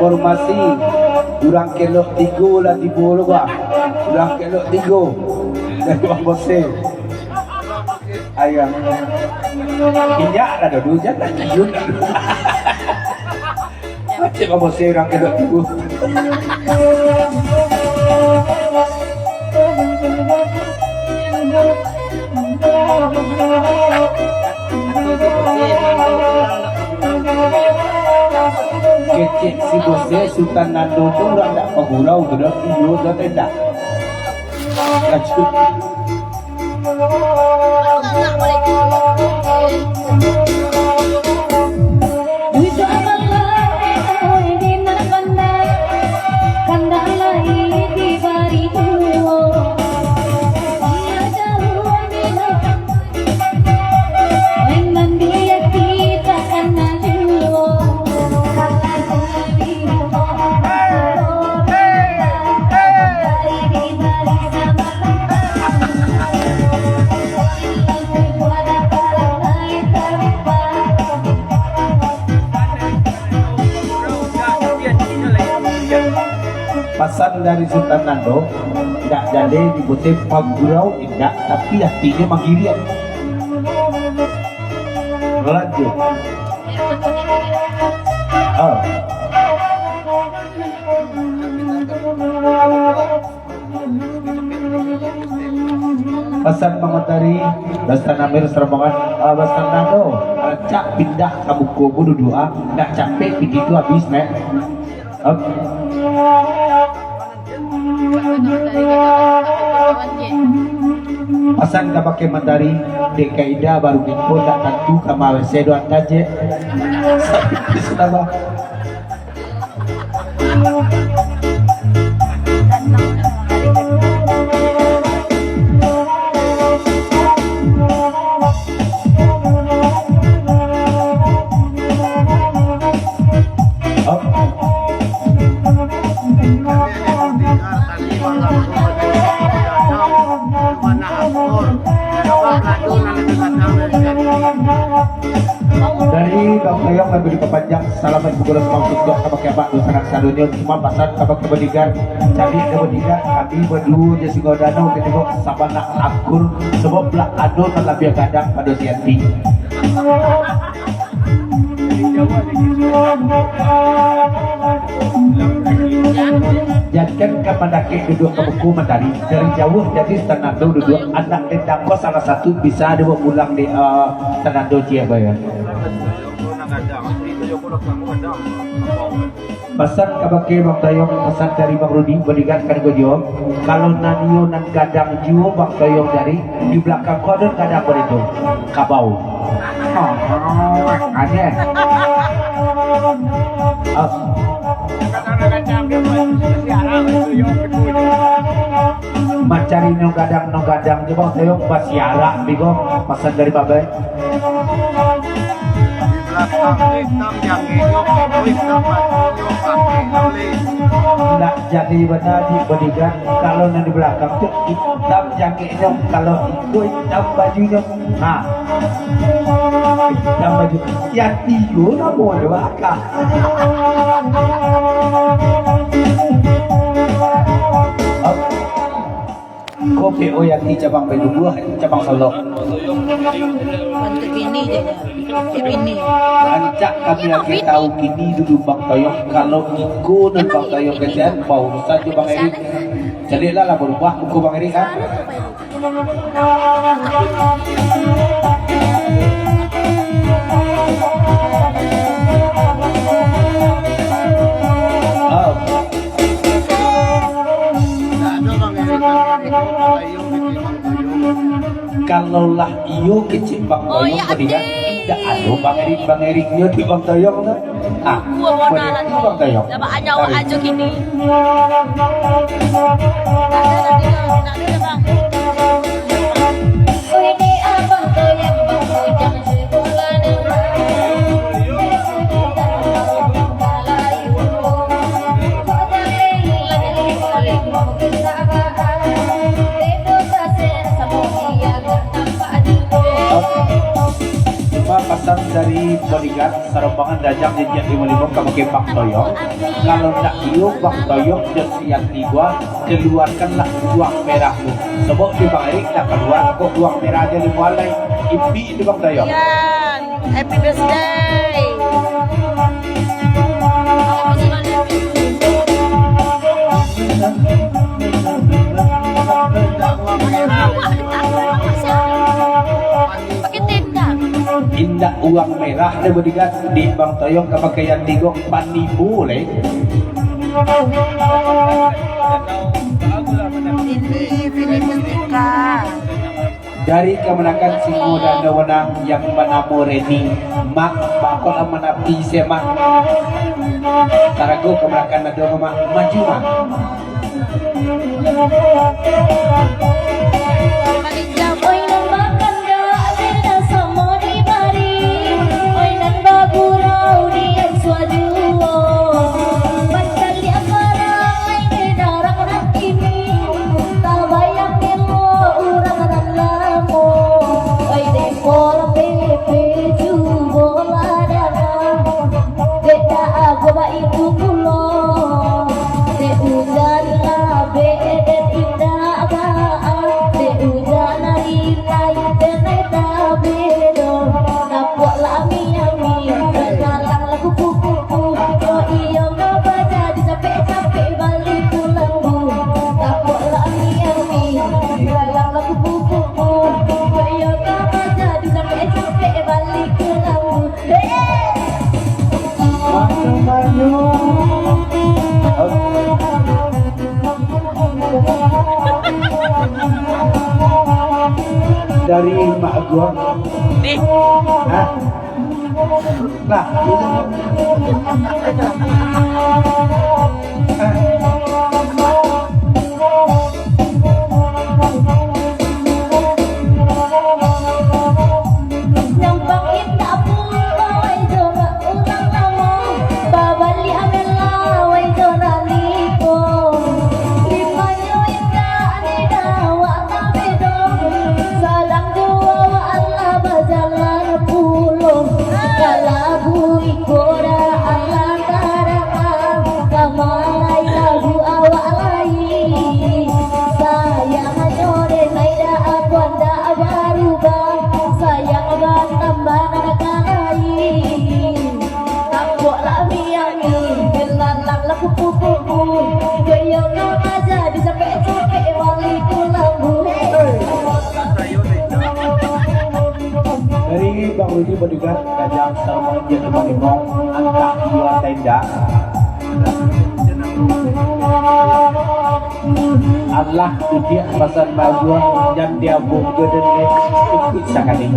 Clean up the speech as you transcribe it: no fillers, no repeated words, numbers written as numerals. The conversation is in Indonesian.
informasi kurang kelok 3 lah di bolo gua kurang kelok 3 dari Bang Bose ayam injak lah dulu jangan cium macam Bang Bose kurang kelok 3 kecik si Bose Sultan Nando tu orang tak pagurau tu dah iyo dah tidak lanjut pesan dari Sultan Nando tidak jadi dibutuh pagurau tidak tapi hatinya manggirian lanjut pesan mengotori Bastan Amir Sermongan Bastan Nando cak pindah ke buku budu doa nggak capek begitu habis nek pesan ka pakai mentari dekaida baru info tak tentu kama sedo antaje sama dari Bang Toyong yang beri kepanjang salaman bukulah maksud doa kepada Pak Dosanak Sadunya cuma pasal kepada kebedikan jadi kebedikan kami berdua jasi godano ketengok sabana akur sebab lah adol terlebih kadang pada sianti jadikan kepada duduk ke buku mentari dari jauh jadi Tanando duduk anak tendako salah satu bisa dibawa pulang di Tanando Ciabaya pesan kabake Bang Tayong pesan dari Bang Rudi berikan kargojo kalau nanio nan gadang jiwa Bang Tayong dari di belakang kodon kadang itu kabau aneh mencari no gadang coba saya pasiara bigo pesan dari babai tidak jadi benar diberikan kalau di belakang tuh hitam jaketnya kalau itu hitam bajunya nah hitam baju yang tiga namun belakang kopi yang di cabang Bedugua cabang Solo untuk ini ini rancak kami lagi tahu kini dulu Bang Toyong kalau ikut dan Bang Toyong kejar bau saja Bang Erik jadi lah berubah buku Bang Erik kan kalau lah iyo kecil Bang Toyong tidak ada Bang Erik iyo di Bang Toyong lah Bang Toyong dapat nyawa aja gini dari bodyguard sarombangan dajang jejak 55 kamu ke Pak Toyok. Kalau nak iu Pak Toyok jesian 3 keluarkanlah uang merahmu. Sebab di Bang Erik nak keluar kok uang merah aja dimulai impi di Bang Toyok. Yan. Happy birthday. Ako sila pakai tenda. Indah uang merah di bodyguard di Bang Toyok kepakaian tigok panibu leh. Ini mustika. Dari kemenangan Singo dan Dawanang yang menamu Reni mak bakal menapi semak tarago kemenangan ada mak maju mak Oy nan maganda na sa mo di bari. Oy nan baguraw di ang swaduo. Pagdali ang parang ay nidarang ng kimi. Tabayang nilo urang ng lamo. Oy de por pepe jubola dana. De na ako ba itukulo. De ulan labe de indah agaan. De ulan narinay de nay tabedo. Napwa lami ami nalang lagu pupupu. Yo iyo ngabaca di sampai balik pulang bu. Napwa lami ami nalang lagu pupupu. Yo iyo ngabaca di sampai balik pulang bu. dari mak gua Nih. Hah? Nah, Nampak indah pulai zona ulang lama. Babali amela wai zona lipo. Limanyo indah anida wa tabedo. Salang dua wa Allah bajalan pulo. Kalabu ikora Allah karangan. Kamalai lagu awak lai. Sayang nyore naida akwanda abarubah. Sayang bantam bana kalai. Takwa lami yangi Belarlang laku pupupu. Gaya ngamaja di sampai wali tulambu. dari Bang Rudi bodyguard dajang sarombangan jadi manimong angka dua tenda. Allah dia pasal baguan dan dia buat gede ikut sakali.